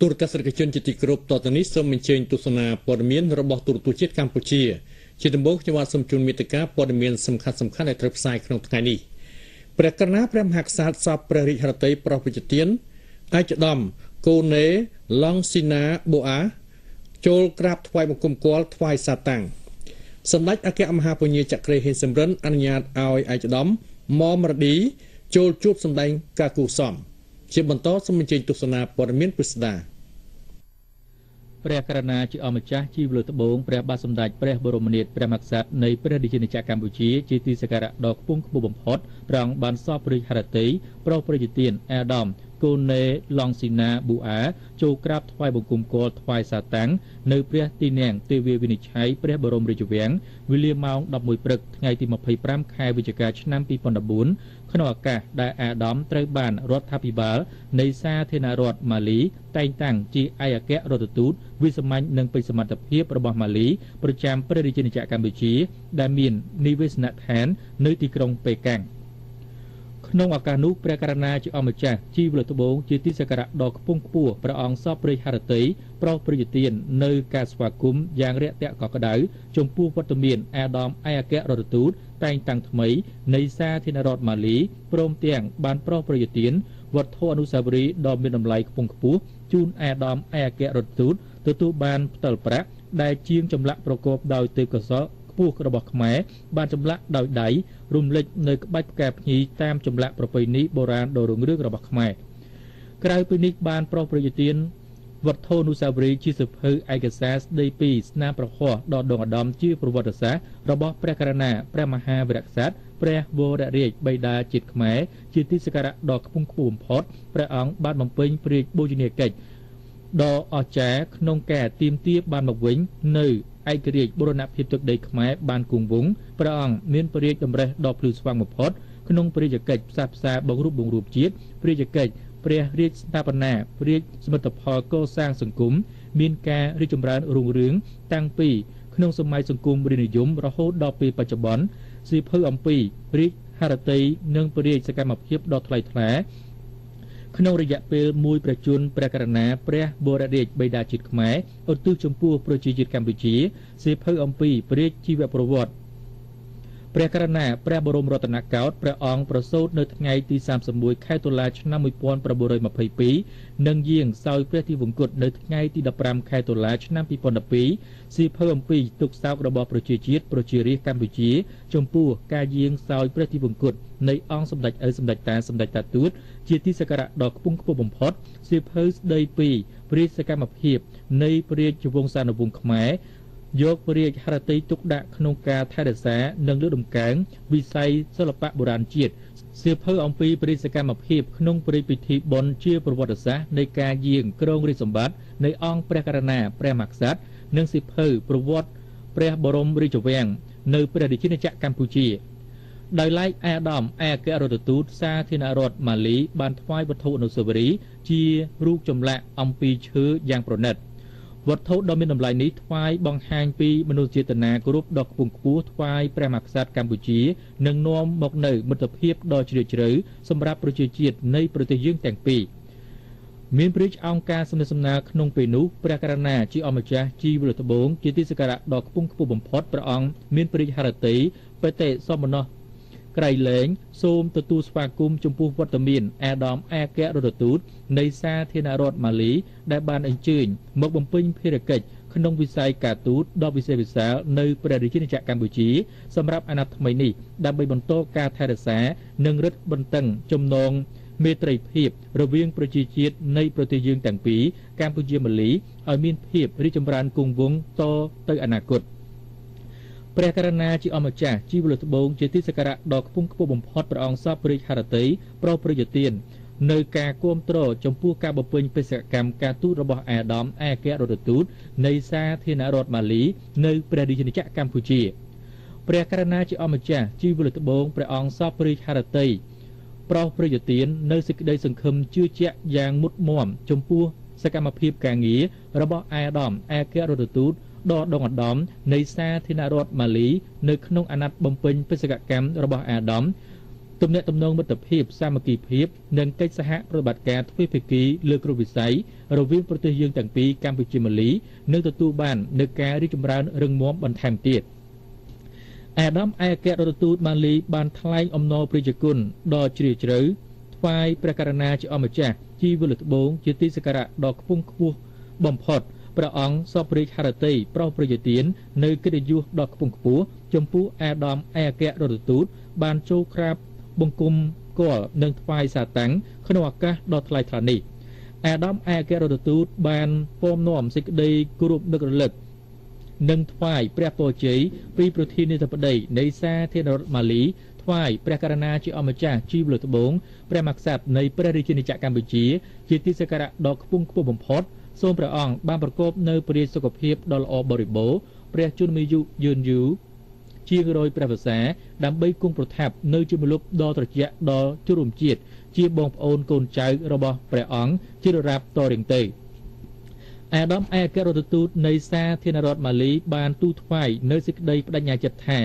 ទូរទស្សនិកជនជាទីគោរពតទៅនេះសូមអញ្ជើញទស្សនាព័ត៌មានរបស់ទូរទស្សន៍ជាតិកម្ពុជាជាដំបូងខ្ញុំបាទសូមជូនមេត្តាព័ត៌មានសំខាន់ដែលត្រូវផ្សាយក្នុងថ្ងៃនេះព្រះករុណាព្រះមហាក្សត្រសពព្រះរាជហឫទ័យប្រោសវិជ្ជទានឯកឧត្តមកូនេឡង់ស៊ីណាបូអាចូលក្រាបថ្វាយបង្គំគាល់ថ្វាយសាតាំងសម្ដេចអគ្គមហាពញាចក្រេហេសំរិនអនុញ្ញាតឲ្យឯកឧត្តមម៉មរឌីចូលជួបសម្ដែងការគូសំជាបន្តសូមអញ្ជើញទស្សនាព័ត៌មានពិស្ដាព្រះករុណាជាអម្ចាស់ជីវលើត្បូងព្រះបាទសម្ដេចព្រះបរមនាថព្រះមហាក្សត្រនៃព្រះរាជាណាចក្រកម្ពុជាជាទីសក្ការៈដ៏ខ្ពង់ខ្ពស់បំផុតព្រះអង្គបានសពព្រះហឫទ័យប្រោសព្រះរាជទានអាដាមកូនេឡង់ស៊ីណាប៊ូអាចូលក្រាបថ្វាយបង្គំគាល់ថ្វាយសាតាំងនៅព្រះទីនាំងទេវាវិនិច្ឆ័យព្រះបរមរាជវាំងវេលាម៉ោង 11 ព្រឹកថ្ងៃទី 25 ខែវិច្ឆិកាឆ្នាំ 2014 ក្នុងឱកាសដែលអាដាមត្រូវបានរដ្ឋាភិបាលនៃសាធារណរដ្ឋម៉ាលីតែងតាំងជាឯកអគ្គរដ្ឋទូតវិសាមញ្ញនិងពេញសមត្ថភាពរបស់ម៉ាលីប្រចាំព្រះរាជាណាចក្រកម្ពុជាដែលមាននិវេសនដ្ឋាននៅទីក្រុងប៉េកាំងក្នុងឱកាសនោះព្រះករុណាជាអម្ចាស់ជីវលើត្បូងជាទីសក្ការៈដ៏ខ្ពង់ខ្ពស់ព្រះអង្គសពព្រះហឫទ័យប្រោសព្រះរាជទាននៅការស្វាគមន៍យ៉ាងរាក់ទាក់កក់ក្ដៅចំពោះវត្តមានអាដាមឯកអគ្គរដ្ឋទូតតែងតាំងថ្មីនៃសាធារណរដ្ឋម៉ាលីព្រមទាំងបានប្រោសព្រះរាជទានវត្ថុអនុស្សាវរីយ៍ដ៏មានតម្លៃខ្ពង់ខ្ពស់ជូនអាដាមឯកអគ្គរដ្ឋទូតទទួលបានផ្តិលប្រាក់ដែលជាងចម្លាក់ប្រកបដោយទេពកោសល្យខ្ពស់របស់ខ្មែរបានចម្លាក់ដោយដៃរំលេចនៅក្បាច់ផ្កាភ្ញីតាមចម្លាក់ប្រពៃណីបុរាណដ៏រុងរឿងរបស់ខ្មែរក្រៅពីនេះបានប្រោសព្រះរាជទានវត្ថុអនុស្សាវរីយ៍ជាសៀវភៅឯកសារស្ដីពីស្នាមប្រហោះដ៏ដងឧត្តមជាប្រវត្តិសាស្ត្ររបស់ព្រះករុណាព្រះមហាវីរក្សត្រព្រះវររាជបិតាជាតិខ្មែរជាទីសក្ការៈដ៏ខ្ពង់ខ្ពស់បំផុតព្រះអង្គបានបំពេញព្រះរាជបូជនីយកិច្ចដ៏អស្ចារ្យក្នុងការទាមទារបានមកវិញនៅឯករាជ្យបូរណភាពទឹកដីខ្មែរបានគង់វង្សព្រះអង្គមានព្រះរាជតម្រិះដ៏ភ្លឺស្វាងបំផុតក្នុងព្រះរាជកិច្ចផ្សះផ្សាបង្រួបជាតិព្រះរាជកិច្ចព្រះរាជស្ថាបនាព្រះរាជសមិទ្ធផលកសាងសង្គមមានការរីកចម្រើនរុងរឿងតាំងពីក្នុងសម័យសង្គមរាជនិយមរហូតដល់ពេលបច្ចុប្បន្នសៀវភៅអំពីរាជហឫទ័យនិងព្រះរាជសកម្មភាពដ៏ថ្លៃថ្លាក្នុងរយៈពេលមួយព្រះជន្មព្រះករុណាព្រះបរមរាជបិតាជាតិខ្មែរឧទ្ទិសចំពោះប្រជាជាតិកម្ពុជាសៀវភៅអំពីព្រះរាជជីវប្រវត្តិព្រះករុណាព្រះបរមរតនកោដ្ឋព្រះអង្គប្រសូតនៅថ្ងៃទី31ខែតុលាឆ្នាំ1922និងយាងសោយព្រះទីវង្គតនៅថ្ងៃទី15ខែតុលាឆ្នាំ2012សៀវភៅអំពីទុក្ខសោករបស់ប្រជាជាតិប្រជារាស្ត្រកម្ពុជាចំពោះការយាងសោយព្រះទីវង្គតនៃអង្គសម្ដេចឪសម្ដេចតាទូតជាទីសក្ការៈដ៏ខ្ពង់ខ្ពស់បំផុតសៀវភៅស្ដីពីព្រះរាជសកម្មភាពនៃព្រះរាជវង្សានុវង្សខ្មែរយកព្រះរាជហឫទ័យទុកដាក់ក្នុងការថែរក្សានិងលើកតម្កើងវិស័យសិល្បៈបុរាណជាតិសៀវភៅអំពីព្រះរាជសកម្មភាពក្នុងព្រះរាជពិធីបុណ្យជាប្រវត្តិសាស្ត្រនៃការយាងគ្រងរាជសម្បត្តិនៃអង្គព្រះករុណាព្រះមហាក្សត្រនិងសៀវភៅប្រវត្តិព្រះបរមរាជវាំងនៅព្រះរាជាណាចក្រកម្ពុជាដោយឡែកអាដាមឯកអគ្គរដ្ឋទូតសាធារណរដ្ឋម៉ាលីបានថ្វាយវត្ថុអនុស្សាវរីយ៍ជារូបចម្លាក់អំពីឈើយ៉ាងប្រណិតវត្ថុដ៏មានតម្លៃនេះថ្វាយបង្ហាញពីមនោចេតនាគោរពដ៏ខ្ពង់ខ្ពស់ថ្វាយព្រះមហាក្សត្រកម្ពុជានិងនាំមកនូវមិត្តភាពដ៏ជ្រាលជ្រៅសម្រាប់ប្រជាជាតិនៃប្រទេសយើងទាំងពីរមានព្រះរាជអង្គការសំណេះសំណាលក្នុងពេលនោះព្រះករុណាជាអម្ចាស់ជីវលើត្បូងជាទីសក្ការៈដ៏ខ្ពង់ខ្ពស់បំផុតព្រះអង្គមានព្រះរាជហឫទ័យបេតិសមនស្សក្រៃលែងសូមទទួលស្វាគមន៍ចំពោះវត្តមានអាដាមឯកអគ្គរដ្ឋទូតនៃសាធារណរដ្ឋម៉ាលីដែលបានអញ្ជើញមកបំពេញភារកិច្ចក្នុងវិស័យការទូតដ៏វិសេសវិសាលនៅព្រះរាជាណាចក្រកម្ពុជាសម្រាប់អាណត្តិថ្មីនេះដើម្បីបន្តការថែរក្សានិងរឹតបន្តឹងចំណងមេត្រីភាពរវាងប្រជាជាតិនៃប្រទេសយើងទាំងពីរកម្ពុជាម៉ាលីឲ្យមានភាពរីកចម្រើនគង់វង្សតទៅអនាគតព្រះករុណាជាអម្ចាស់ជីវលើត្បូងជាទីសក្ការៈដ៏ខ្ពង់ខ្ពស់បំផុតព្រះអង្គសពព្រះរាជហឫទ័យប្រោសព្រះរាជទាននៅការគាំទ្រចំពោះការបំពេញបេសកកម្មការទូតរបស់អាដាមឯកអគ្គរដ្ឋទូតនៃសាធារណរដ្ឋម៉ាលីនៅព្រះរាជាណាចក្រកម្ពុជាព្រះករុណាជាអម្ចាស់ជីវលើត្បូងព្រះអង្គសពព្រះរាជហឫទ័យប្រោសព្រះរាជទាននៅសេចក្តីសង្ឃឹមជឿជាក់យ៉ាងមុតមាំចំពោះសកម្មភាពការងាររបស់អាដាមឯកអគ្គរដ្ឋទូតដ៏ដងឧត្តមនៃសាធារណរដ្ឋម៉ាលីនៅក្នុងអាណត្តិបំពេញបេសកកម្មរបស់អាដាម ទំនាក់ទំនងមិត្តភាពសាមគ្គីភាពនិងកិច្ចសហប្រតិបត្តិការទ្វេភាគីលើគ្រប់វិស័យរវាងប្រទេសយើងទាំងពីរកម្ពុជាម៉ាលីនឹងទទួលបាននូវការរីកចម្រើនរឹងមាំបន្ថែមទៀតអាដាមឯកអគ្គរដ្ឋទូតម៉ាលីបានថ្លែងអំណរព្រះជគុណដ៏ជ្រាលជ្រៅថ្វាយព្រះករុណាជាអម្ចាស់ជីវលត្បូងជាទីសក្ការៈដ៏ខ្ពង់ខ្ពស់បំផុតព្រះអង្គសពរាជហឫទ័យប្រោសប្រយុទាននៅកិត្តិយសដ៏ខ្ពង់ខ្ពស់ចំពោះអាដាមឯកអគ្គរដ្ឋទូតបានចូលក្រាបបង្គំគាល់និងថ្វាយសាតាំងក្នុងឱកាសដ៏ថ្លៃថ្លានេះអាដាមឯកអគ្គរដ្ឋទូតបានពំនាំសេចក្តីគោរពនឹករលឹកនិងថ្វាយព្រះពរជ័យពីប្រធានាធិបតីនៃសាធារណរដ្ឋម៉ាលីថ្វាយព្រះករុណាជាអម្ចាស់ជីវលត្បូងព្រះមក្សត្រនៃព្រះរាជាណាចក្រកម្ពុជាជាទីសក្ការៈដ៏ខ្ពង់ខ្ពស់បំផុតសូមព្រះអង្គបានប្រកបនៅព្រះរាជសុខភាពដ៏ល្អបរិបូរណ៍ព្រះជន្មាយុយឺនយូរជាង100ព្រះវស្សាដើម្បីគង់ប្រថាប់នៅជាម្លប់ដ៏ត្រជាក់ដល់ជ្រុំជាតិជាបងប្អូនកូនចៅរបស់ព្រះអង្គជាររាប់តរៀងទៅអាដាមឯកអគ្គរដ្ឋទូតនៃសាធារណរដ្ឋម៉ាលីបានទូលថ្វាយនៅសេចក្តីបដិញ្ញាចិត្តថា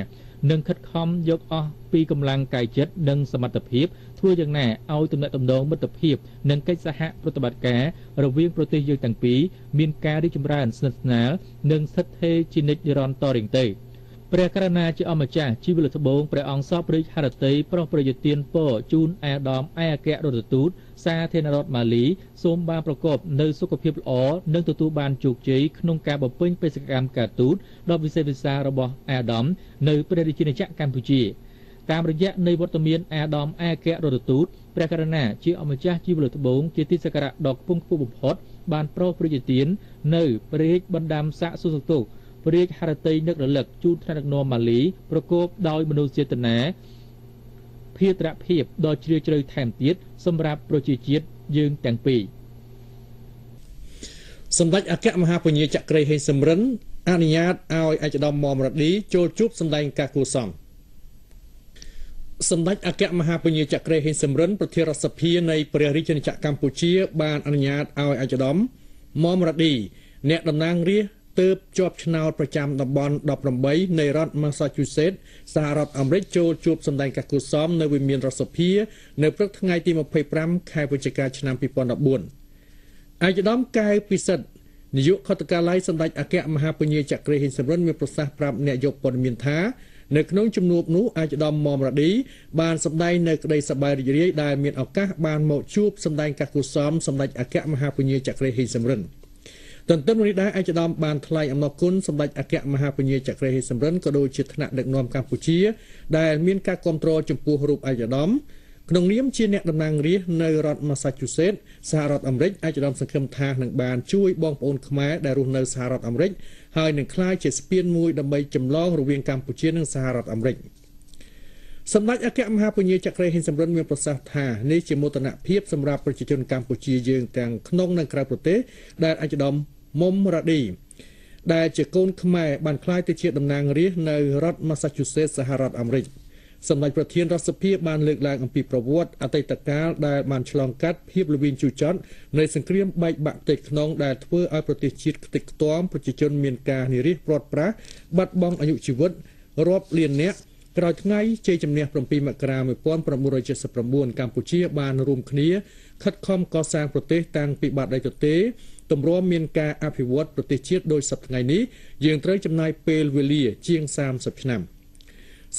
នឹងខិតខំយកអស់ពីកម្លាំងកាយចិត្តនិងសមត្ថភាពធ្វើយ៉ាងណាឲ្យទំនាក់ទំនងមិត្តភាពនិងកិច្ចសហប្រតិបត្តិការរវាងប្រទេសយើងទាំងពីរមានការរីកចម្រើនស្និទ្ធស្នាលនិងស្ថិតស្ថេរជានិច្ចនិរន្តរ៍តរៀងទៅព្រះករុណាជាអម្ចាស់ជីវលត្បូងព្រះអង្គសពរាជហឫទ័យប្រោសប្រយុទានពរជូនអាដាមឯកអគ្គរដ្ឋទូតសាធារណរដ្ឋម៉ាលីសូមបានប្រកបនៅសុខភាពល្អនិងទទួលបានជោគជ័យក្នុងការបំពេញបេសកកម្មការទូតដ៏វិសេសវិសាលរបស់អាដាមនៅព្រះរាជាណាចក្រកម្ពុជាតាមរយៈនៃវត្តមានអាដាមឯកអគ្គរដ្ឋទូតព្រះករុណាជាអម្ចាស់ជីវលត្បូងជាទីសក្ការៈដ៏ខ្ពង់ខ្ពស់បំផុតបានប្រោសប្រយុទាននៅព្រះរាជបណ្ដាំសាកសុសតុព្រះរាជហឫទ័យនឹករលឹកជូនថ្នាក់ដឹកនាំម៉ាលីប្រកបដោយមនោសញ្ចេតនាភារៈភាពដ៏ជ្រាលជ្រៅថែមទៀតសម្រាប់ប្រជាជាតិយើងទាំងពីរសម្ដេចអគ្គមហាពញាចក្រីហេងសំរិនអនុញ្ញាតឲ្យឯកឧត្តមមុំរ៉ាឌីចូលជួបសម្ដែងការគួរសមសម្ដេចអគ្គមហាពញាចក្រីហេងសំរិនប្រធានរដ្ឋសភានៃព្រះរាជាណាចក្រកម្ពុជាបានអនុញ្ញាតឲ្យឯកឧត្តមមុំរ៉ាឌីអ្នកតំណាងរាស្ត្រទើបជាប់ឆ្នោតប្រចាំតំបន់18នៃរដ្ឋ Massachusetts សហរដ្ឋអាមេរិកចូលជួបសម្ដែងការគូសមនៅវិមានរដ្ឋសភានៅព្រឹកថ្ងៃទី25ខែវិច្ឆិកាឆ្នាំ2014ឯកឧត្តមកែវពិសិដ្ឋនាយកខុទ្ទកាល័យសម្ដេចអគ្គមហាពញាចក្រីហេងសំរិនមានប្រសាសន៍ប្រាប់អ្នកយកព័ត៌មានថានៅក្នុងជំនួបនោះឯកឧត្តមមុំរ៉ាឌីបានសម្ដែងនៅក្តីសប្បាយរីករាយដែលមានឱកាសបានមកជួបសម្ដែងការគូសមសម្ដេចអគ្គមហាពញាចក្រីហេងសំរិនទន្ទឹមនឹងនេះដែរឯកឧត្តមបានថ្លែងអំណរគុណសម្ដេចអគ្គមហាពញាចក្រីហេងសំរិនក៏ដូចជាថ្នាក់ដឹកនាំកម្ពុជាដែលមានការគាំទ្រចំពោះរូបឯកឧត្តមក្នុងនាមជាអ្នកតំណាងរាស្ត្រនៅរដ្ឋ Massachusetts សហរដ្ឋអាមេរិកឯកឧត្តមសង្ឃឹមថានឹងបានជួយបងប្អូនខ្មែរដែលរស់នៅសហរដ្ឋអាមេរិកហើយនឹងក្លាយជាស្ពានមួយដើម្បីចម្លងរវាងកម្ពុជានិងសហរដ្ឋអាមេរិកសម្ដេចអគ្គមហាពញាចក្រីហេងសំរិនមានប្រសាសន៍ថានេះជាមោទនភាពសម្រាប់ប្រជាជនកម្ពុជាយើងទាំងក្នុងនិងក្រៅប្រទេសដែលឯកឧត្តមមុំរ៉ាឌីដែលជាកូនខ្មែរបានក្លាយទៅជាតំណាងរាស្ត្រនៅរដ្ឋ Massachusetts សហរដ្ឋអាមេរិកសម្ដេចប្រធានរដ្ឋសភាបានលើកឡើងអំពីប្រវត្តិអតីតកាលដែលបានឆ្លងកាត់ភាពល្វីងជូរចត់នៃសង្គ្រាមបែកបាក់ផ្ទៃក្នុងដែលធ្វើឲ្យប្រទេសជាតិខ្ទេចខ្ទាំប្រជាជនមានការនិរាសព្រាត់ប្រាសបាត់បង់អាយុជីវិតរាប់លាននាក់ក្រោយថ្ងៃជ័យជំនះ7មករា1979កម្ពុជាបានរួមគ្នាខិតខំកសាងប្រទេសតាំងពីបាតដៃទទេទម្រាំមានការអភិវឌ្ឍប្រទេសជាតិដោយសពថ្ងៃនេះយើងត្រូវចំណាយពេលវេលាជាង30ឆ្នាំ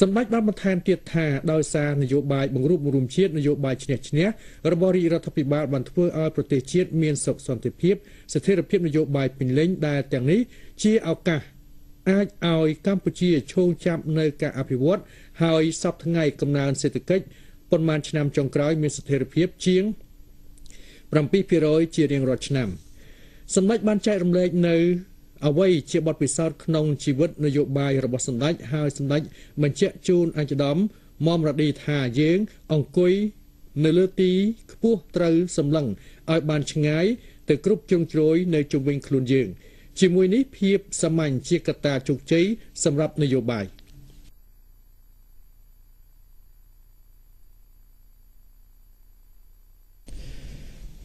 សម្ដេចបានបន្ថែមទៀតថាដោយសារនយោបាយបង្រួបបង្រួមជាតិនយោបាយឈ្នះឈ្នះរបស់រាជរដ្ឋាភិបាលបានធ្វើឲ្យប្រទេសជាតិមានសុខសន្តិភាពស្ថិរភាពនយោបាយពេញលេញដែលទាំងនេះជាឱកាសអាចឲ្យកម្ពុជាឈោងចាប់នៅការអភិវឌ្ឍហើយសពថ្ងៃកំណើនសេដ្ឋកិច្ចប៉ុន្មានឆ្នាំចុងក្រោយមានស្ថិរភាពជាង 7% ជារៀងរាល់ឆ្នាំសម្ដេចបានចែករំលែកនៅអ្វីជាបទពិសោធន៍ក្នុងជីវិតនយោបាយរបស់សម្ដេចហើយសម្ដេចបញ្ជាក់ជូនឯកឧត្តមមុំរ៉ាឌីថាយើងអង្គុយនៅលើទីខ្ពស់ត្រូវសម្លឹងឲ្យបានឆ្ងាយទៅគ្រប់ជ្រុងជ្រោយនៅជុំវិញខ្លួនយើងជាមួយនេះភាពសាមញ្ញជាកត្តាជោគជ័យសម្រាប់នយោបាយ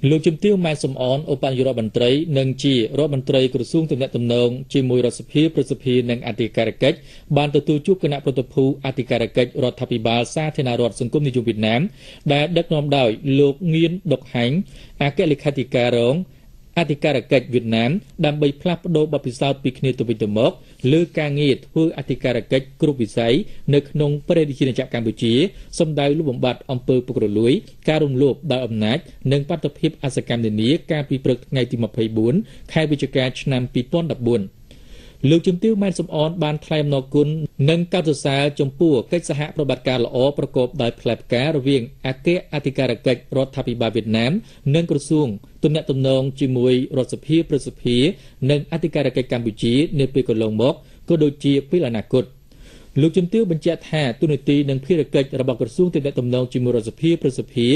លោកជំទាវម៉ែសំអនឧបនាយករដ្ឋមន្ត្រីនិងជារដ្ឋមន្ត្រីក្រសួងទំនាក់ទំនងជាមួយរដ្ឋសភាប្រសិទ្ធិនិងអធិការកិច្ចបានទទួលជួបគណៈប្រតិភូអធិការកិច្ចរដ្ឋាភិបាលសាធារណរដ្ឋសង្គមនិយមវៀតណាមដែលដឹកនាំដោយលោកងៀនដុកហាញ់អគ្គលេខាធិការរងអធិការកិច្ចវៀតណាមដើម្បីផ្លាស់ប្តូរបទពិសោធន៍ពីគ្នាទៅវិញទៅមកលើការងារធ្វើអធិការកិច្ចគ្រប់វិស័យនៅក្នុងព្រះរាជាណាចក្រកម្ពុជាសម្ដៅលុបបំបាត់អំពើពុករលួយការរំលោភដោយអំណាចនិងបាតុភិបអសកម្មនានាកាលពីព្រឹកថ្ងៃទី24ខែវិច្ឆិកាឆ្នាំ2014លោកជំទាវម៉ែនសំអនបានថ្លែងអំណរគុណនិងកោតសរសើរចំពោះកិច្ចសហប្រតិបត្តិការល្អប្រកបដោយផ្លែផ្ការរវាងអគ្គអធិការកិច្ចរដ្ឋាភិបាលវៀតណាមនិងក្រសួងទំនាក់ទំនងជាមួយរដ្ឋសភាប្រសិទ្ធិនិងអធិការកិច្ចកម្ពុជានាពេលកន្លងមកក៏ដូចជាពេលអនាគតលោកជំទាវបញ្ជាក់ថាទូនាទីនិងភារកិច្ចរបស់ក្រសួងទំនាក់ទំនងជាមួយរដ្ឋសភាប្រសិទ្ធិ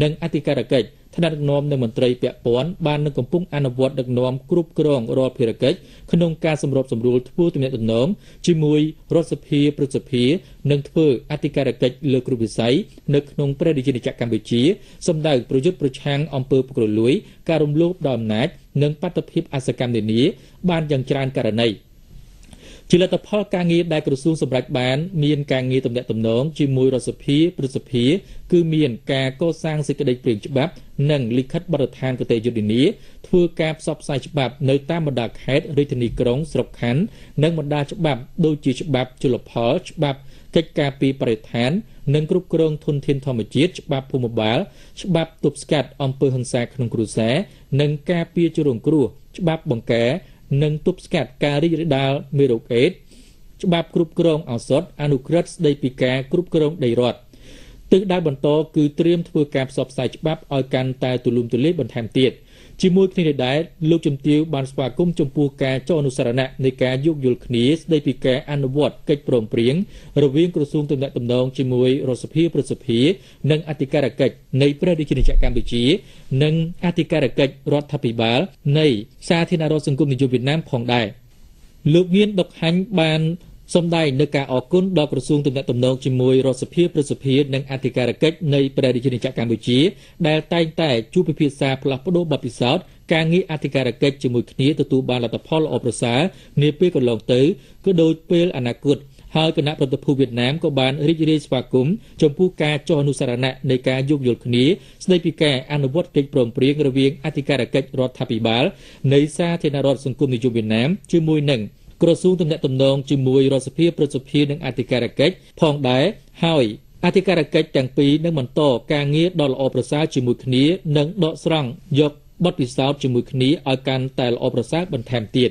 និងអធិការកិច្ចថ្នាក់ដឹកនាំនិងមន្ត្រីពាក់ព័ន្ធបាននឹងកំពុងអនុវត្តដឹកនាំគ្រប់គ្រងរាល់ភារកិច្ចក្នុងការសម្របសម្រួលធ្វើទំនាក់ទំនងជាមួយរដ្ឋសភាប្រសិទ្ធិនិងធ្វើអធិការកិច្ចលើគ្រប់វិស័យនៅក្នុងព្រះរាជាណាចក្រកម្ពុជាសម្ដៅប្រយុទ្ធប្រឆាំងអំពើពុករលួយការរំលោភដោយអំណាចនិងបាតុភិបអសកម្មនានាបានយ៉ាងច្រើនករណីជាលទ្ធផលការងារដែលក្រសួងសម្រេចបានមានការងារទំនាក់ទំនងជាមួយរដ្ឋសភាប្រសិទ្ធិគឺមានការកសាងសេចក្តីព្រាងច្បាប់និងលិខិតបទដ្ឋានគតិយុត្តនាធ្វើការផ្សព្វផ្សាយច្បាប់នៅតាមបណ្ដាខេត្តរាជធានីក្រុងស្រុកខណ្ឌនិងបណ្ដាច្បាប់ដូចជាច្បាប់ជលផលច្បាប់កិច្ចការពីបរិស្ថាននិងគ្រប់គ្រងធនធានធម្មជាតិច្បាប់ភូមិបាលច្បាប់ទប់ស្កាត់អំពើហិង្សាក្នុងគ្រួសារនិងការពារជនរងគ្រោះច្បាប់បង្ការនិងទប់ស្កាត់ការរីករាលដាលមេរោគអេដស៍ច្បាប់គ្រប់គ្រងឱសថអនុក្រឹត្យស្តីពីការគ្រប់គ្រងដីរដ្ឋទិសដៅបន្តគឺត្រៀមធ្វើការផ្សព្វផ្សាយច្បាប់ឲ្យកាន់តែទូលំទូលាយបន្ថែមទៀតជាមួយគ្នានេះដែរលោកជំទាវបានស្វាគមន៍ចំពោះការចុះអនុសារណៈនៃការយោគយល់គ្នាស្តីពីការអនុវត្តកិច្ចព្រមព្រៀងរវាងក្រសួងទំនាក់ទំនងជាមួយរដ្ឋសភាប្រសិទ្ធិនិងអធិការកិច្ចនៃព្រះរាជាណាចក្រកម្ពុជានិងអធិការកិច្ចរដ្ឋាភិបាលនៃសាធារណរដ្ឋសង្គមនិយមវៀតណាមផងដែរលោកងៀនដុកហាញ់បានសម្ដែងនៅការអគុណដល់ក្រសួងទំនាក់ទំនងជាមួយរដ្ឋសភាប្រសិទ្ធិនិងអធិការកិច្ចនៃព្រះរាជាណាចក្រកម្ពុជាដែលតែងតែជួបពិភាក្សាផ្លាស់ប្តូរបទពិសោធន៍ការងារអធិការកិច្ចជាមួយគ្នាទទួលបានលទ្ធផលល្អប្រសើរនាពេលកន្លងទៅក៏ដូចពេលអនាគតហើយគណៈប្រតិភូវៀតណាមក៏បានរីករាយស្វាគមន៍ចំពោះការចុះអនុសារណៈនៃការយោគយល់គ្នាស្តីពីការអនុវត្តកិច្ចព្រមព្រៀងរវាងអធិការកិច្ចរដ្ឋាភិបាលនៃសាធារណរដ្ឋសង្គមនិយមវៀតណាមជាមួយនឹងក្រសួងទំនាក់ទំនងជាមួយរដ្ឋសភាប្រសិទ្ធិនិងអធិការកិច្ចផងដែរហើយអធិការកិច្ចទាំងពីរនឹងបន្តការងារដ៏ល្អប្រសើរជាមួយគ្នានិងដកស្រង់យកបទពិសោធន៍ជាមួយគ្នាឲ្យកាន់តែល្អប្រសើរបន្ថែមទៀត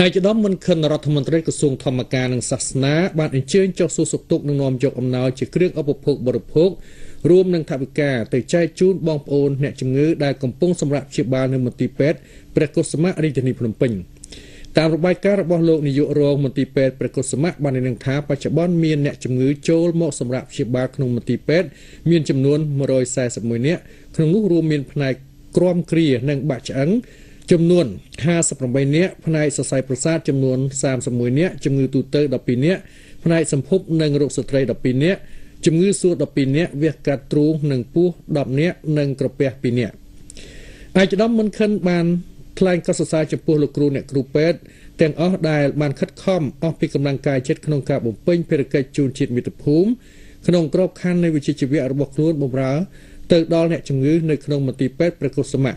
ឯកឧត្តមមិនខិនរដ្ឋមន្ត្រីក្រសួងធម្មការនិងសាសនាបានអញ្ជើញចុះសួរសុខទុក្ខនិងនាំយកអំណោយជាគ្រឿងឧបភោគបរិភោគរួមនឹងថវិកាទៅចែកជូនបងប្អូនអ្នកជំងឺដែលកំពុងសម្រាប់ព្យាបាលនៅមន្ទីរពេទ្យព្រះកុសុមៈរាជធានីភ្នំពេញតាមរបាយការណ៍របស់លោកនាយករងមន្ទីរពេទ្យព្រះកុសុមៈបាននឹងថាបច្ចុប្បន្នមានអ្នកជំងឺចូលមកសម្រាប់ព្យាបាលក្នុងមន្ទីរពេទ្យមានចំនួន141នាក់ក្នុងនោះរួមមានផ្នែកគ្រាំគ្រានិងបាក់ឆ្អឹងចំនួន58នាក់ផ្នែកសរសៃប្រសាទចំនួន31នាក់ជំងឺទូទៅ12នាក់ផ្នែកសម្ភពនិងរោគស្ត្រី12នាក់ជំងឺសួរ12នាក់វះកាត់ទ្រូងនិងពោះ10នាក់និងក្រពះ2នាក់ឯកឧត្តមមិនខិនបានថ្លែងកោតសរសើរចំពោះលោកគ្រូអ្នកគ្រូពេទ្យទាំងអស់ដែលបានខិតខំអស់ពីកម្លាំងកាយចិត្តក្នុងការបំពេញភារកិច្ចជូនជាតិមាតុភូមិក្នុងក្របខ័ណ្ឌនៃវិជ្ជាជីវៈរបស់ខ្លួនបម្រើទៅដល់អ្នកជំងឺនៅក្នុងមន្ទីរពេទ្យព្រះកុសុមៈ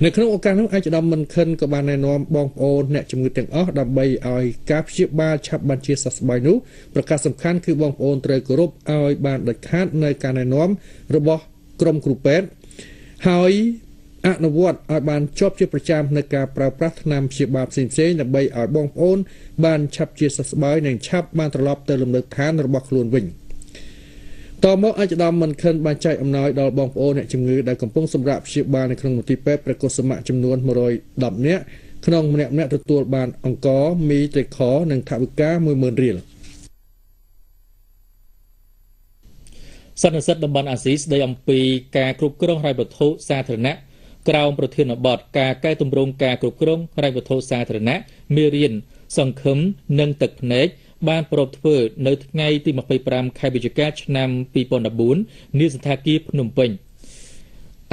នៅក្នុងឱកាសនោះឯកឧត្តមមិនខិនក៏បានណែនាំបងប្អូនអ្នកជំងឺទាំងអស់ដើម្បីឲ្យការព្យាបាលឆាប់បានជាសះស្បើយនោះប្រកាសសំខាន់គឺបងប្អូនត្រូវគោរពឲ្យបានដាច់ខាតនៅការណែនាំរបស់ក្រុមគ្រូពេទ្យហើយអនុវត្តឲ្យបានជាប់ជាប្រចាំនៅការប្រើប្រាស់ថ្នាំព្យាបាលផ្សេងៗដើម្បីឲ្យបងប្អូនបានឆាប់ជាសះស្បើយនិងឆាប់បានត្រឡប់ទៅលំនៅឋានរបស់ខ្លួនវិញតមកឯកឧត្តមមិនខិនបានចែកអំណោយដល់បងប្អូនអ្នកជំងឺដែលកំពុងសម្រាប់ព្យាបាលនៅក្នុងមន្ទីរពេទ្យព្រះកុសុមៈចំនួន110នាក់ក្នុងម្នាក់ទទួលបានអង្ករមីត្រីខនិងថវិកា 10000 រៀលសន្និសីទតំបន់អាស៊ីស្ដីអំពីការគ្រប់គ្រងហិរញ្ញវត្ថុសាធារណៈក្រោមប្រធានបទការកែតម្រង់ការគ្រប់គ្រងហិរញ្ញវត្ថុសាធារណៈមេរៀនសង្ឃឹមនិងទឹកភ្នែក បានប្រពធ្វើនៅថ្ងៃទី25ខែវិច្ឆិកាឆ្នាំ2014នាសន្តាគារភ្នំពេញ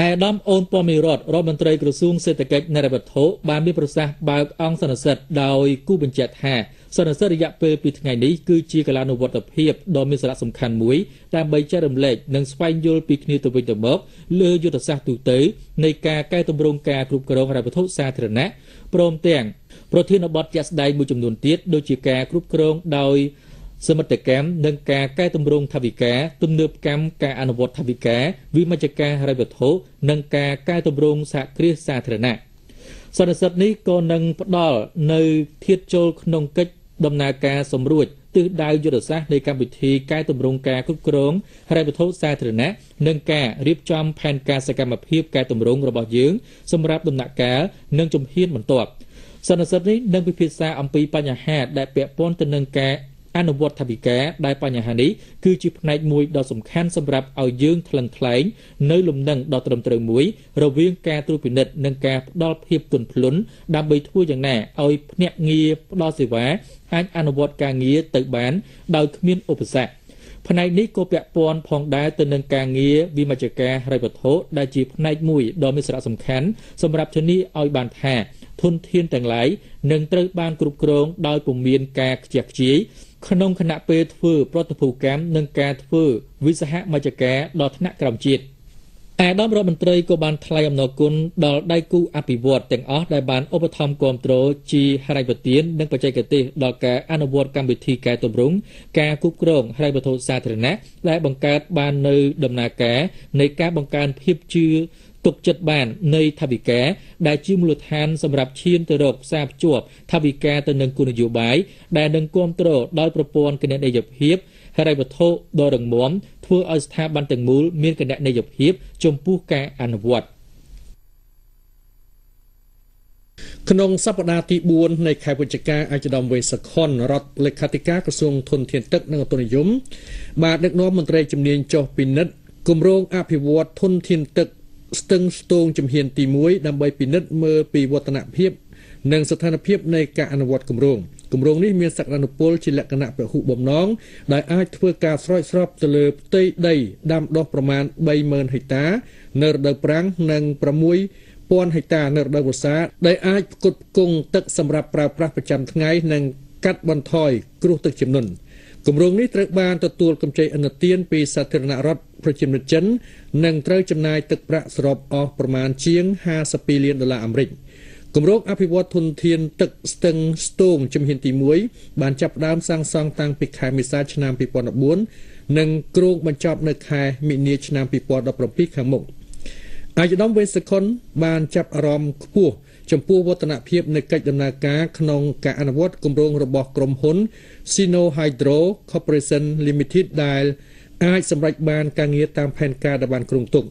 អាដាមអូនព័មីរតរដ្ឋមន្ត្រីក្រសួងសេដ្ឋកិច្ចនិងហិរញ្ញវត្ថុបានមានប្រសាសន៍បើកអង្គសន្និសីទដោយគូបញ្ជាក់ថាសន្និសីទរយៈពេល2ថ្ងៃនេះគឺជាកលានុវត្តភាពដ៏មានសារៈសំខាន់មួយដើម្បីចែករំលែកនិងស្វែងយល់ពីគ្នាទៅវិញទៅមកលើយុទ្ធសាស្ត្រទូទៅនៃការកែតម្រង់ការគ្រប់គ្រងហិរញ្ញវត្ថុសាធារណៈព្រមទាំងប្រធានបទជាក់ស្ដែងមួយចំនួនទៀតដូចជាការគ្រប់គ្រងដោយសមិទ្ធកម្មនិងការកែតម្រង់ថវិកាទំនើបកម្មការអនុវត្តថវិកាវិមជ្ឈការហិរញ្ញវត្ថុនិងការកែតម្រង់សហគ្រាសសាធារណៈសន្និសីទនេះក៏នឹងផ្ដល់នៅធាតុចូលក្នុងកិច្ចដំណើរការសម្រួចទិសដៅយុទ្ធសាស្ត្រនៃកម្មវិធីកែតម្រង់ការគ្រប់គ្រងហិរញ្ញវត្ថុសាធារណៈនិងការរៀបចំផែនការសកម្មភាពកែតម្រង់របស់យើងសម្រាប់ដំណាក់កាលនិងជំហានបន្ទាប់សន្និសីទនេះនឹងពិភាក្សាអំពីបញ្ហាដែលពាក់ព័ន្ធទៅនឹងការអនុវត្តថវិកាដែលបញ្ហានេះគឺជាផ្នែកមួយដ៏សំខាន់សម្រាប់ឲ្យយើងថ្លឹងថ្លែងនៅលំនឹងដ៏ត្រឹមត្រូវមួយរវាងការត្រួតពិនិត្យនិងការផ្ដល់ភាពទន់ភ្លន់ដើម្បីធ្វើយ៉ាងណាឲ្យភ្នាក់ងារផ្ដល់សេវាអាចអនុវត្តការងារទៅបានដោយគ្មានឧបសគ្គផ្នែកនេះក៏ពាក់ព័ន្ធផងដែរទៅនឹងការងារវិមជ្ឈការហិរញ្ញវត្ថុដែលជាផ្នែកមួយដ៏មានសារៈសំខាន់សម្រាប់ធានាឲ្យបានថាធនធានទាំងឡាយនឹងត្រូវបានគ្រប់គ្រងដោយពុំមានការខ្ជះខ្ជាយក្នុងគណៈពេលធ្វើប្រតិភូកម្មនិងការធ្វើវិសហមជ្ឈការដល់ថ្នាក់ក្រោមជាតិអាដាមរដ្ឋមន្ត្រីក៏បានថ្លែងអំណរគុណដល់ដៃគូអភិវឌ្ឍទាំងអស់ដែលបានឧបត្ថម្ភគាំទ្រជាហិរញ្ញប្បទាននិងបច្ចេកទេសដល់ការអនុវត្តកម្មវិធីកែតម្រង់ការគ្រប់គ្រងហិរញ្ញវត្ថុសាធារណៈដែលបង្កើតបាននៅដំណើរការនៃការបង្កើនភាពជឿទុកចិត្តបាននៃថវិកាដែលជាមូលដ្ឋានសម្រាប់ឈានទៅរកផ្សារភ្ជាប់ថវិកាទៅនឹងគោលនយោបាយដែលនឹងគ្រប់គ្រងដោយប្រព័ន្ធគណនេយ្យភាពហិរញ្ញវត្ថុដ៏រឹងមាំធ្វើឲ្យស្ថាប័នទាំងមូលមានគណនេយ្យភាពចំពោះការអនុវត្តក្នុងសប្តាហ៍ទី4នៃខែវិច្ឆិកាអាយដាមវេសខុនរដ្ឋលេខាធិការក្រសួងធនធានទឹកនិងឧតុនិយមបានដឹកនាំមន្ត្រីជំនាញចុះពិនិត្យគម្រោងអភិវឌ្ឍធនធានទឹកស្ទឹងស្ទងជំហានទី1ដើម្បីពិនិត្យមើលពីវឌ្ឍនភាពនិងស្ថានភាពនៃការអនុវត្តគម្រោងនេះមានសក្តានុពលជាលក្ខណៈពហុបំណងដែលអាចធ្វើការស្រោចស្រពទៅលើផ្ទៃដីដាំដុះប្រមាណ 30,000 ហិកតានៅរដូវប្រាំងនិង 6,000 ហិកតានៅរដូវវស្សាដែលអាចផ្គត់ផ្គង់ទឹកសម្រាប់ប្រើប្រាស់ប្រចាំថ្ងៃនិងកាត់បន្ថយគ្រោះទឹកជំនន់គម្រោងនេះត្រូវបានទទួលកម្ចីឥណទានពីសាធារណរដ្ឋប្រជាមានិតចិននិងត្រូវចំណាយទឹកប្រាក់សរុបអស់ប្រមាណជាង$52 លានអាមេរិកគម្រោងអភិវឌ្ឍធនធានទឹកស្ទឹងស្ទងជំហានទី1បានចាប់ផ្ដើមសាងសង់តាំងពីខែមេសាឆ្នាំ2014និងគ្រោងបញ្ចប់នៅខែមិនិនាឆ្នាំ2017ខាងមុខអាយដាមវេសខុនបានចាប់អារម្មណ៍ខ្ពស់ចំពោះវឌ្ឍនភាពនៃកិច្ចដំណើរការក្នុងការអនុវត្តគម្រោងរបស់ក្រុមហ៊ុន Sino Hydro Corporation Limited ដែលអាចសម្រេចបានការងារតាមផែនការដែលបានគ្រោងទុក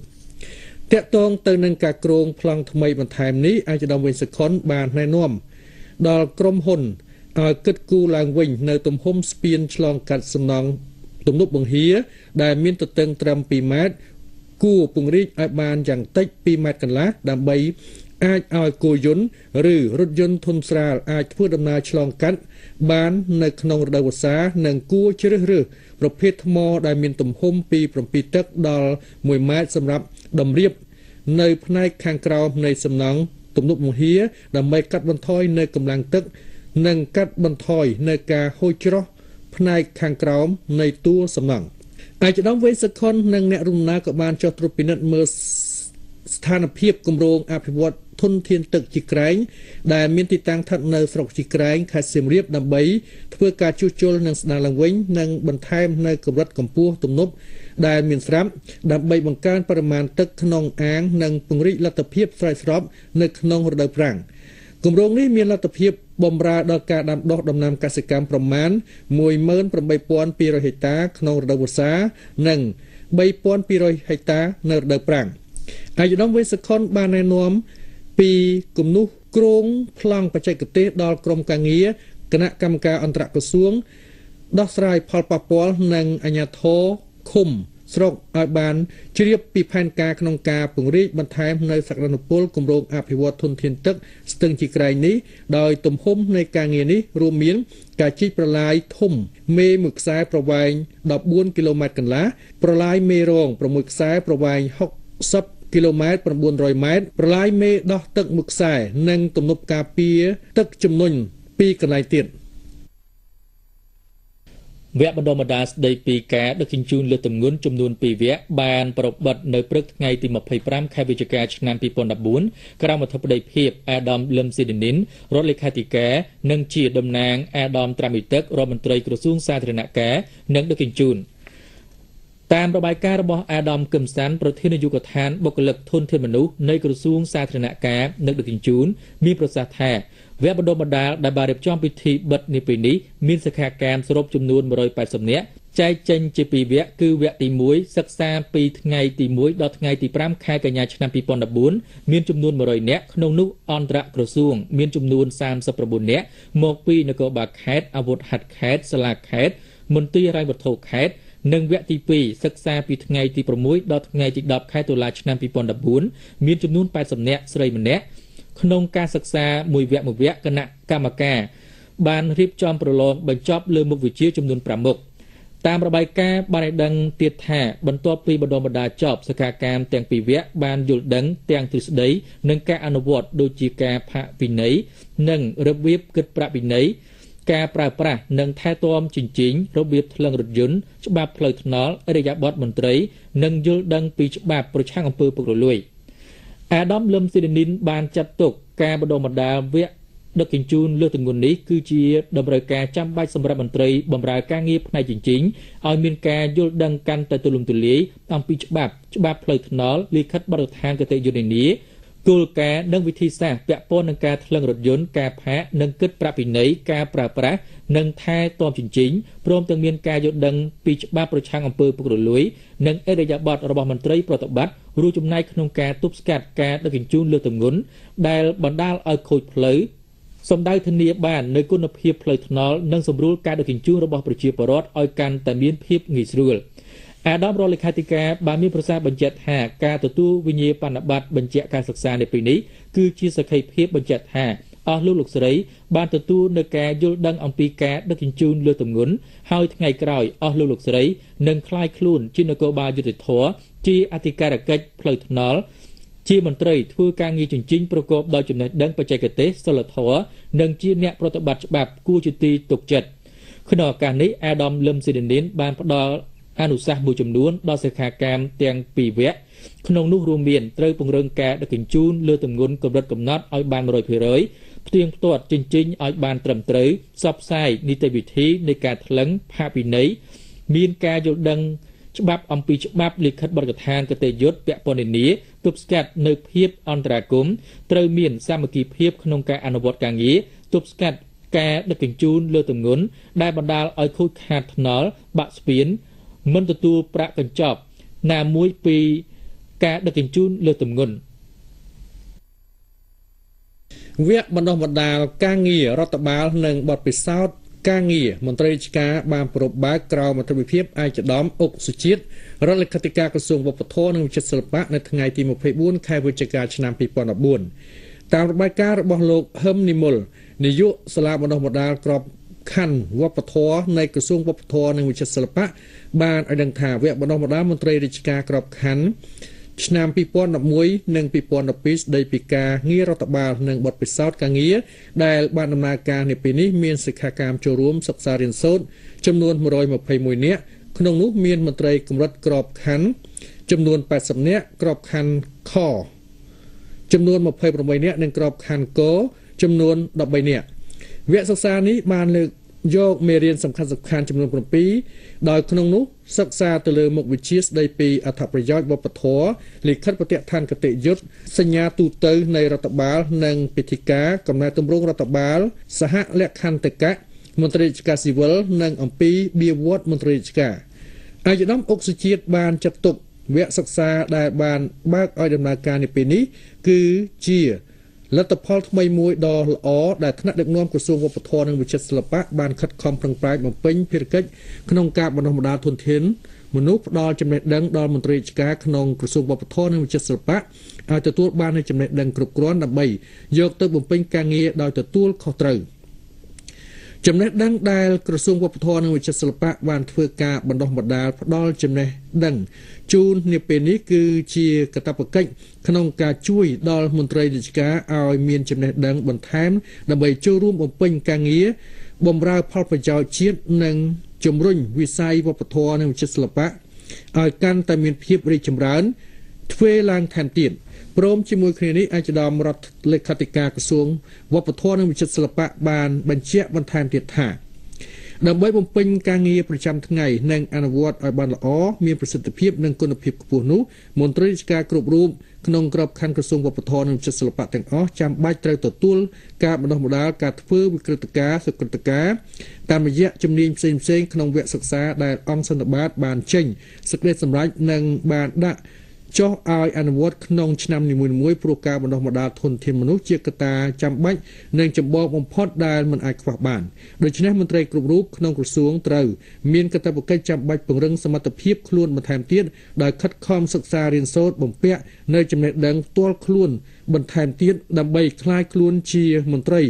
តាក់ទងទៅនឹងការគ្រោងប្លង់ថ្មីបន្ថែមនេះអាយដាមវេសខុនបានណែនាំដល់ក្រុមហ៊ុនឲ្យគិតគូរឡើងវិញនៅទំហំស្ពានឆ្លងកាត់សំណង់ទំនប់បង្ហៀដែលមានទទឹងត្រឹម2ម៉ែត្រគួរពង្រីកឲ្យបានយ៉ាងតិច2ម៉ែត្រកន្លះដើម្បីអាចឲ្យគោយន្តឬរថយន្តធុនស្រាលអាចធ្វើដំណើរឆ្លងកាត់បាននៅក្នុងរដូវវស្សានិងគួរជ្រើសរើសប្រភេទថ្មដែលមានទំហំពី7ទឹកដល់1ម៉ែត្រសម្រាប់តម្រៀបនៅផ្នែកខាងក្រោមនៃសំណង់ទំនប់បង្ហៀដើម្បីកាត់បន្ថយនៅកម្លាំងទឹកនិងកាត់បន្ថយនៅការហូរច្រោះផ្នែកខាងក្រោមនៃតួសំណង់អាយដាមវេសខុននិងអ្នករំណាក៏បានចុះត្រួតពិនិត្យមើលស្ថានភាពគម្រោងអភិវឌ្ឍធនធានទឹកជីក្រែងដែលមានទីតាំងស្ថិតនៅស្រុកជីក្រែងខេត្តសៀមរាបដើម្បីធ្វើការជួសជុលនិងស្ដារឡើងវិញនិងបន្ថែមនៅកម្រិតកម្ពស់ទំនប់ដែលមានស្រាប់ដើម្បីបង្កើនបរិមាណទឹកក្នុងអាងនិងពង្រីកលទ្ធភាពស្រោចស្រពនៅក្នុងរដូវប្រាំងគម្រោងនេះមានលទ្ធភាពបម្រើដល់ការដាំដុះដំណាំកសិកម្មប្រមាណ 18,200 ហិកតាក្នុងរដូវវស្សានិង 3,200 ហិកតានៅរដូវប្រាំងអាយដាមវេសខុនបានណែនាំពីគំនូសគ្រោងប្លង់បច្ចេកទេសដល់ក្រុមការងារគណៈកម្មការអន្តរក្រសួងដោះស្រាយផលប៉ះពាល់និងអាជ្ញាធរឃុំស្រុកឲ្យបានជ្រាបពីផែនការក្នុងការពង្រីកបន្ថែមនៅសក្តានុពលគម្រោងអភិវឌ្ឍធនធានទឹកស្ទឹងជីក្រែងនេះដោយទំហំនៃការងារនេះរួមមាន ការជីកប្រឡាយធំមេមួយខ្សែប្រវែង14គីឡូម៉ែត្រកន្លះប្រឡាយមេរង6ខ្សែប្រវែង60គីឡូម៉ែត្រ900ម៉ែត្រប្រឡាយមេដោះទឹកមួយខ្សែនិងទំនប់ការពារទឹកជំនន់2កន្លែងទៀតវគ្គបណ្ដុះបណ្ដាលស្ដីពីការដឹកជញ្ជូនលើទម្ងន់ចំនួន2វគ្គបានប្រព្រឹត្តនៅព្រឹកថ្ងៃទី25ខែវិច្ឆិកាឆ្នាំ2014ក្រោមអធិបតីភាពអាដាមលឹមស៊ីឌីនីនរដ្ឋលេខាធិការនិងជាតំណាងអាដាមត្រាមីទឹករដ្ឋមន្ត្រីក្រសួងសាធារណការនិងដឹកជញ្ជូនតាមរបាយការណ៍របស់អាដាមកឹមសាន់ប្រធាននាយកដ្ឋានបុគ្គលិកធនធានមនុស្សនៃក្រសួងសាធារណការនិងដឹកជញ្ជូនមានប្រសាសន៍ថាវគ្គបណ្ដុះបណ្ដាលដែលបានរៀបចំពិធីបិទនាពេលនេះមានសិក្ខាកាមសរុបចំនួន180នាក់ចែកចេញជា2វគ្គគឺវគ្គទី1សិក្សាពីថ្ងៃទី1ដល់ថ្ងៃទី5ខែកញ្ញាឆ្នាំ2014មានចំនួន100នាក់ក្នុងនោះអន្តរក្រសួងមានចំនួន39នាក់មកពីនគរបាលខេត្តអាវុធហត្ថខេត្តសាលាខេត្តមន្ទីរហិរញ្ញវត្ថុខេត្តនិងវគ្គទី2សិក្សាពីថ្ងៃទី6ដល់ថ្ងៃទី10ខែតុលាឆ្នាំ2014មានចំនួន80នាក់ស្រីម្នាក់ក្នុងការសិក្សាមួយវគ្គគណៈកម្មការបានរៀបចំប្រឡងបញ្ចប់លើមុខវិជ្ជាចំនួន5មុខតាមរបាយការណ៍បានឲ្យដឹងទៀតថាបន្ទាប់ពីបណ្ដុះបណ្ដាលចប់សិក្ខាកាមទាំងពីរវគ្គបានយល់ដឹងទាំងទ្រឹស្ដីនិងការអនុវត្តដូចជាការផាកពិន័យនិងរបៀបគិតប្រាក់ពិន័យការប្រើប្រាស់និងថែទាំជញ្ជីងរបៀបថ្លឹងរថយន្តច្បាប់ផ្លូវថ្នល់ឥរិយាបថមន្ត្រីនិងយល់ដឹងពីច្បាប់ប្រឆាំងអំពើពុករលួយអាដាមលឹមស៊ីឌីនីនបានចាត់ទុកការបណ្ដុះបណ្ដាលវគ្គដឹកជញ្ជូនលើទម្ងន់នេះគឺជាតម្រូវការចាំបាច់សម្រាប់មន្ត្រីបម្រើការងារផ្នែកជញ្ជីងឲ្យមានការយល់ដឹងកាន់តែទូលំទូលាយអំពីច្បាប់ផ្លូវថ្នល់លិខិតបទដ្ឋានគតិយុត្តនានាគោលការណ៍និងវិធីសាស្ត្រពាក់ព័ន្ធនឹងការថ្លឹងរថយន្តការផាកនិងគិតប្រាក់ពិន័យការប្រើប្រាស់និងថែទាំជញ្ជីងព្រមទាំងមានការយល់ដឹងពីច្បាប់ប្រឆាំងអំពើពុករលួយនិងឥរិយាបថរបស់មន្ត្រីប្រតិបត្តិរួមចំណែកក្នុងការទប់ស្កាត់ការដឹកជញ្ជូនលើទម្ងន់ដែលបណ្ដាលឲ្យខូចផ្លូវសម្ដៅធានាបាននូវគុណភាពផ្លូវថ្នល់និងសម្រួលការដឹកជញ្ជូនរបស់ប្រជាពលរដ្ឋឲ្យកាន់តែមានភាពងាយស្រួលអាដាមរដ្ឋលេខាធិការបានមានប្រសាសន៍បញ្ជាក់ថាការទទួលវិញ្ញាបនបត្របញ្ជាក់ការសិក្សានៅពេលនេះគឺជាសក្ខីភាពបញ្ជាក់ថាអស់លោកស្រីបានទទួលនូវការយល់ដឹងអំពីការដឹកជញ្ជូនលើទម្ងន់ហើយថ្ងៃក្រោយអស់លោកស្រីនឹងក្លាយខ្លួនជានគរបាលយុតិធធជាអធិការកិច្ចផ្លូវថ្នល់ជាមន្ត្រីធ្វើការងារជញ្ជីងប្រកបដោយចំណេះដឹងបច្ចេកទេសសិលធម៌និងជាអ្នកប្រតិបត្តិច្បាប់គួរជាទីទុកចិត្តក្នុងឱកាសនេះអាដាមលឹមស៊ីឌីនីនបានផ្ដល់អនុសាសន៍មួយចំនួនដល់សិក្ខាកាមទាំងពីរវគ្គក្នុងនោះរួមមានត្រូវពង្រឹងការដឹកជញ្ជូនលើទម្ងន់កម្រិតកំណត់ឲ្យបាន 100% ផ្ទៀងផ្ទាត់ជញ្ជីងឲ្យបានត្រឹមត្រូវផ្សព្វផ្សាយនីតិវិធីនៃការថ្លឹងផាកពិន័យមានការយល់ដឹងច្បាប់អំពីច្បាប់លិខិតបទដ្ឋានគតិយុត្តពាក់ព័ន្ធនានាទប់ស្កាត់នៅភាពអន្តរាគមន៍ត្រូវមានសាមគ្គីភាពក្នុងការអនុវត្តការងារទប់ស្កាត់ការដឹកជញ្ជូនលើទម្ងន់ដែលបណ្ដាលឲ្យខូចខាតថ្នល់បាក់ស្ពានមិនទទួលប្រាក់កញ្ចប់ណាមួយពីការដឹកជញ្ជូនលើទម្ងន់វគ្គបណ្ដុះបណ្ដាលការងាររដ្ឋបាលនិងបទពិសោធន៍ការងារមន្ត្រីរាជការបានប្រពបើកក្រោមអធិបតីភាពឯកឧត្តមអុកសុជាតិរដ្ឋលេខាធិការក្រសួងវប្បធម៌និងវិចិត្រសិល្បៈនៅថ្ងៃទី24ខែវិច្ឆិកាឆ្នាំ2014តាមរបាយការណ៍របស់លោកហឹមនិមលនាយកសាលាបណ្ដុះបណ្ដាលក្របខណ្ឌវប្បធម៌នៃក្រសួងវប្បធម៌និងវិចិត្រសិល្បៈបានឲ្យដឹងថាវគ្គបណ្ដុះបណ្ដាលមន្ត្រីរាជការក្របខណ្ឌឆ្នាំ2011និង2012ស្ដីពីការងាររដ្ឋបាលនិងបទពិសោធន៍ការងារដែលបានដំណើរការនាពេលនេះមានសិក្ខាកាមចូលរួមសិក្សារៀនសូត្រចំនួន121នាក់ក្នុងនោះមានមន្ត្រីកម្រិតក្របខណ្ឌចំនួន80នាក់ក្របខណ្ឌខចំនួន28នាក់និងក្របខណ្ឌកចំនួន13នាក់វគ្គសិក្សានេះបានលើកយកមេរៀនសំខាន់ចំនួន7ដោយក្នុងនោះសិក្សាទៅលើមុខវិជ្ជាស្ដីពីអត្ថប្រយោជន៍វប្បធម៌លិខិតបទដ្ឋានគតិយុត្តសញ្ញាទូទៅនៃរដ្ឋបាលនិងពិធីការកំណែទម្រង់រដ្ឋបាលសហលក្ខន្តិកៈមន្ត្រីរាជការស៊ីវិលនិងអំពីបៀវត្សមន្ត្រីរាជការឯកឧត្តមអុកសុជាតិបានចាត់ទុកវគ្គសិក្សាដែលបានបើកឲ្យដំណើរការនាពេលនេះគឺជាលទ្ធផលថ្មីមួយដ៏ល្អដែលថ្នាក់ដឹកនាំក្រសួងវប្បធម៌និងវិចិត្រសិល្បៈបានខិតខំប្រឹងប្រែងបំពេញភារកិច្ចក្នុងការបណ្ដុះបណ្ដាលធនធានមនុស្សផ្ដល់ចំណេះដឹងដល់មន្ត្រីរាជការក្នុងក្រសួងវប្បធម៌និងវិចិត្រសិល្បៈឲ្យទទួលបាននូវចំណេះដឹងគ្រប់គ្រាន់ដើម្បីយកទៅបំពេញការងារដោយទទួលខុសត្រូវ ចំណេះដឹងដែលក្រសួងវប្បធម៌និងវិចិត្រសិល្បៈបានធ្វើការបណ្ដុះបណ្ដាលផ្ដល់ចំណេះដឹងជូននាពេលនេះគឺជាកាតព្វកិច្ចក្នុងការជួយដល់មន្ត្រីរាជការឲ្យមានចំណេះដឹងបន្ថែមដើម្បីចូលរួមបំពេញការងារបម្រើផលប្រយោជន៍ជាតិនិងជំរុញវិស័យវប្បធម៌និងវិចិត្រសិល្បៈឲ្យកាន់តែមានភាពរីកចម្រើនធ្វើឡើងថែមទៀតព្រមជាមួយគ្នានេះអាយដាមរដ្ឋលេខាធិការក្រសួងវប្បធម៌និងវិចិត្រសិល្បៈបានបញ្ជាក់បន្ថែមទៀតថាដើម្បីបំពេញការងារប្រចាំថ្ងៃនិងអនុវត្តឲ្យបានល្អមានប្រសិទ្ធភាពនិងគុណភាពខ្ពស់នោះមន្ត្រីរាជការគ្រប់រូបក្នុងក្របខ័ណ្ឌក្រសួងវប្បធម៌និងវិចិត្រសិល្បៈទាំងអស់ចាំបាច់ត្រូវទទួលការបណ្ដុះបណ្ដាលការធ្វើវិក្រិតការសុក្រិតការតាមរយៈជំនាញផ្សេងៗក្នុងវគ្គសិក្សាដែលអង្គសន្និបាតបានចេញសេចក្តីសម្រេចនិងបានដាក់ចុះឲ្យអនុវត្តក្នុងឆ្នាំនីមួយៗព្រោះការបណ្ដុះបណ្ដាលធនធានមនុស្សជាកត្តាចាំបាច់និងចម្បងបំផុតដែលមិនអាចខ្វះបានដូច្នេះមន្ត្រីគ្រប់រូបក្នុងក្រសួងត្រូវមានកាតព្វកិច្ចចាំបាច់ពង្រឹងសមត្ថភាពខ្លួនបន្ថែមទៀតដោយខិតខំសិក្សារៀនសូត្របំពាក់នៅចំណេះដឹងផ្ទាល់ខ្លួនបន្ថែមទៀតដើម្បីក្លាយខ្លួនជាមន្ត្រី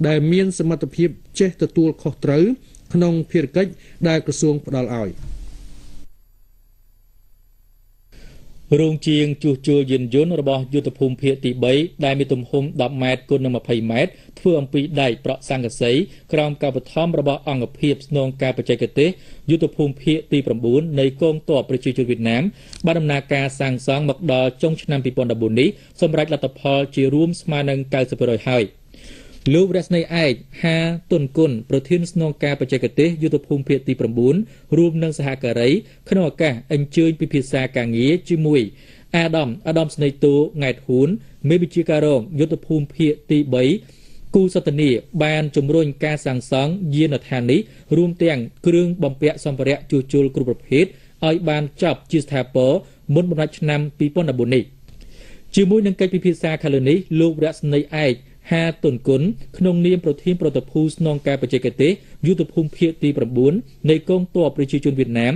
ដែលមានសមត្ថភាពចេះទទួលខុសត្រូវក្នុងភារកិច្ចដែលក្រសួងផ្ដល់ឲ្យរោងជាងជួសជុលយានយន្តរបស់យុទ្ធភូមិភាគទី3ដែលមានទំហំ10ម៉ែត្រគុណនឹង20ម៉ែត្រធ្វើអំពីដែកប្រក់ស័ង្កសីក្រោមការបន្ថំរបស់អង្គភាពស្នងការបច្ចេកទេសយុទ្ធភូមិភាគទី9នៃកងទ័ពប្រជាជនវៀតណាមបានដំណើរការសាងសង់មកដល់ចុងឆ្នាំ2014នេះសម្រាប់លទ្ធផលជារួមស្មើនឹង 90% ហើយលោករស្មីឯកហាតុនគុណប្រធានស្នងការបច្ចេកទេសយុទ្ធភូមិភាគទី9រួមនឹងសហការីក្នុងឱកាសអញ្ជើញពិភាក្សាការងារជាមួយអាដាមស្នេហ៍តូង៉ែតហ៊ូនមេបញ្ជាការរងយុទ្ធភូមិភាគទី3គូសន្ទនាបានជំរុញការសាងសង់យានដ្ឋាននេះរួមទាំងគ្រឿងបំពាក់សម្ភារៈជួសជុលគ្រប់ប្រភេទឲ្យបានចប់ជាស្ថាពរមុនបំណាច់ឆ្នាំ2014នេះជាមួយនឹងកិច្ចពិភាក្សាខាងលើនេះលោករស្មីឯកហាតុនគុណក្នុងនាមប្រធានប្រតិភូស្នងការបច្ចេកទេសយុទ្ធភូមិភាគទី9នៃកងទ័ពប្រជាជនវៀតណាម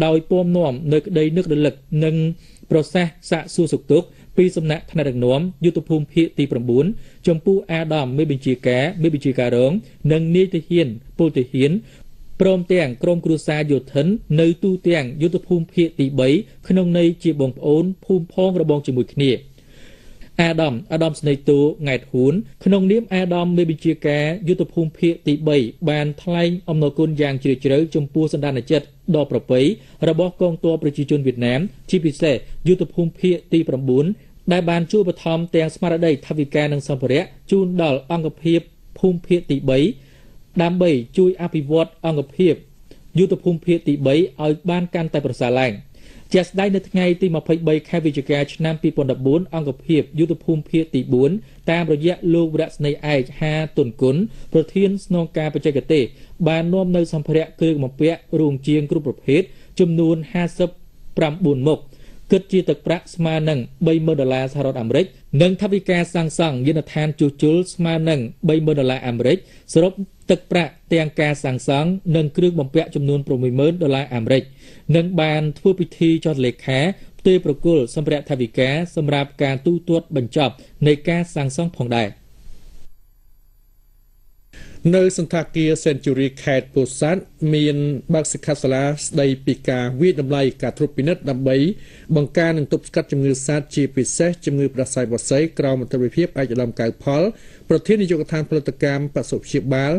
ដោយពំនាំនៅក្តីនឹករលឹកនិងប្រសាសន៍សាកសួរសុខទុក្ខពីសំណាក់ថ្នាក់ដឹកនាំយុទ្ធភូមិភាគទី9ចំពោះអាដាមមេបញ្ជាការរងនិងនាយទាហានពលទាហានព្រមទាំងក្រុមគ្រួសារយោធិននៅទូទាំងយុទ្ធភូមិភាគទី3ក្នុងន័យជាបងប្អូនភូមិផងរបងជាមួយគ្នាអាដាមស្នេហ៍តូង៉ែតហ៊ូនក្នុងនាមអាដាមមេបញ្ជាការយុទ្ធភូមិភាគទី3បានថ្លែងអំណរគុណយ៉ាងជ្រាលជ្រៅចំពោះសន្តានចិត្តដ៏ប្រពៃរបស់កងទ័ពប្រជាជនវៀតណាមជាពិសេសយុទ្ធភូមិភាគទី9ដែលបានជួយបឋមទាំងស្មារតីថវិកានិងសម្ភារៈជូនដល់អង្គភាពភូមិភាគទី3ដើម្បីជួយអភិវឌ្ឍអង្គភាពយុទ្ធភូមិភាគទី3ឲ្យបានកាន់តែប្រសើរឡើងជាស្ដែងនៅថ្ងៃទី23ខែវិច្ឆិកាឆ្នាំ2014អង្គភាពយុទ្ធភូមិភាគទី4តាមរយៈលោករស្មីឯកហាតុនគុណប្រធានស្នងការបច្ចេកទេសបាននាំនៅសម្ភារៈគ្រឿងបំពាក់រោងជាងគ្រប់ប្រភេទចំនួន59មុខគិតជាទឹកប្រាក់ស្មើនឹង$30,000សហរដ្ឋអាមេរិកនិងថវិកាសាងសង់យានដ្ឋានជួសជុលស្មើនឹង$30,000អាមេរិកសរុបទឹកប្រាក់ទាំងការសាងសង់និងគ្រឿងបំពាក់ចំនួន$60,000អាមេរិកនិងបានធ្វើពិធីចុះលេខាផ្ទេរប្រគល់សម្ភារៈថវិកាសម្រាប់ការទូទាត់បញ្ចប់នៃការសាងសង់ផងដែរនៅសន្តាគារ Century ខេត្តពោធិ៍សាត់មានបើកសិក្ខាសាលាស្ដីពីការវិយតម្លៃការត្រួតពិនិត្យដើម្បីបង្ការនិងទប់ស្កាត់ជំងឺសត្វជាពិសេសជំងឺផ្ដាសាយបក្សីក្រោមមន្ត្រីវិភាគឯកឧត្តមកៅផលប្រធាននាយកដ្ឋានផលិតកម្មបសុព្យាបាល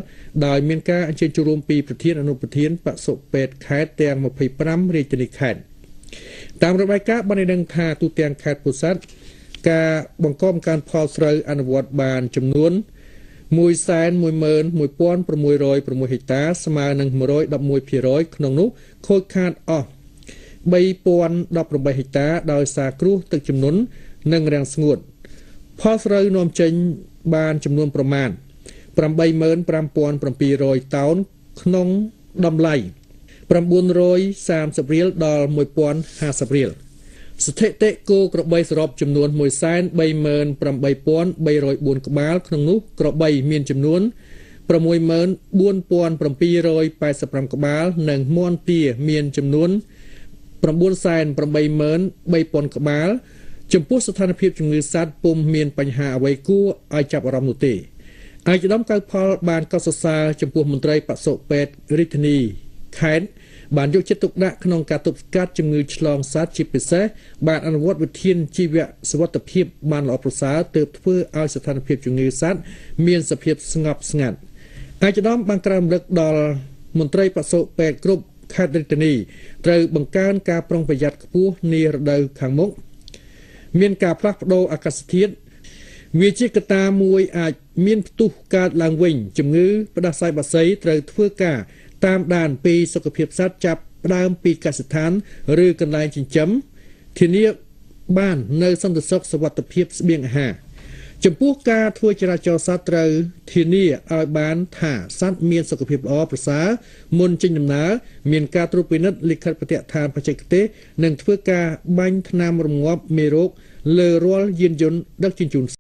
ដោយមានការអញ្ជើញចូលរួមពីប្រធានអនុប្រធានបសុពេទ្យខេត្តទាំង25រាជធានីខេត្តតាមរបាយការណ៍បានឲ្យដឹងថាទូទាំងខេត្តពោធិ៍សាត់ការបង្កបង្កើនផលស្រូវអនុវត្តបានចំនួន111,606 ហិកតាស្មើនឹង 111% ក្នុងនោះខូចខាតអស់ 3,018 ហិកតាដោយសារគ្រោះទឹកជំនន់និងរាំងស្ងួតផលស្រូវនាំចេញបានចំនួនប្រមាណ 85,700 តោនក្នុងតម្លៃ 930 រៀលដល់ 1,050 រៀលស្ថិតិគោក្របីសរុបចំនួន 138,304 ក្បាលក្នុងនោះក្របីមានចំនួន 64,785 ក្បាលនិងមាន់ទាមានចំនួន 983,000 ក្បាលចំពោះស្ថានភាពជំងឺសត្វពុំមានបញ្ហាអ្វីគួរឲ្យចាប់អារម្មណ៍នោះទេ អាយចំកៅផលបានកសសាចំពោះមន្ត្រីបសុពេទ្យរាជធានីខេត្តបានយកចិត្តទុកដាក់ក្នុងការទប់ស្កាត់ជំងឺឆ្លងសត្វជាពិសេសបានអនុវត្តវិធានជីវសុវត្ថិភាពបានល្អប្រសើរទើបធ្វើឲ្យស្ថានភាពជំងឺសត្វមានសភាពស្ងប់ស្ងាត់អាយចំបានក្រាបរំលឹកដល់មន្ត្រីបសុពេទ្យគ្រប់ខេត្តរាជធានីត្រូវបង្កើនការប្រុងប្រយ័ត្នខ្ពស់នារដូវខាងមុខមានការផ្លាស់ប្ដូរអាកាសធាតុវាជាកត្តាមួយអាចមានផ្ទុះកើតឡើងវិញជំងឺផ្ដាសាយបាសីត្រូវធ្វើការតាមដានពីសុខភាពសត្វចាប់ផ្ដើមពីកសិដ្ឋានឬកន្លែងចិញ្ចឹមធានាបាននៅសន្តិសុខសុវត្ថិភាពស្បៀងអាហារចំពោះការធ្វើចរាចរណ៍សត្វត្រូវធានាឲ្យបានថាសត្វមានសុខភាពល្អប្រសើរមុនចេញដំណើរមានការត្រួតពិនិត្យលិខិតបទដ្ឋានបច្ចេកទេសនិងធ្វើការបាញ់ថ្នាំរងាប់មេរោគលើរាល់យានយន្តដឹកជញ្ជូន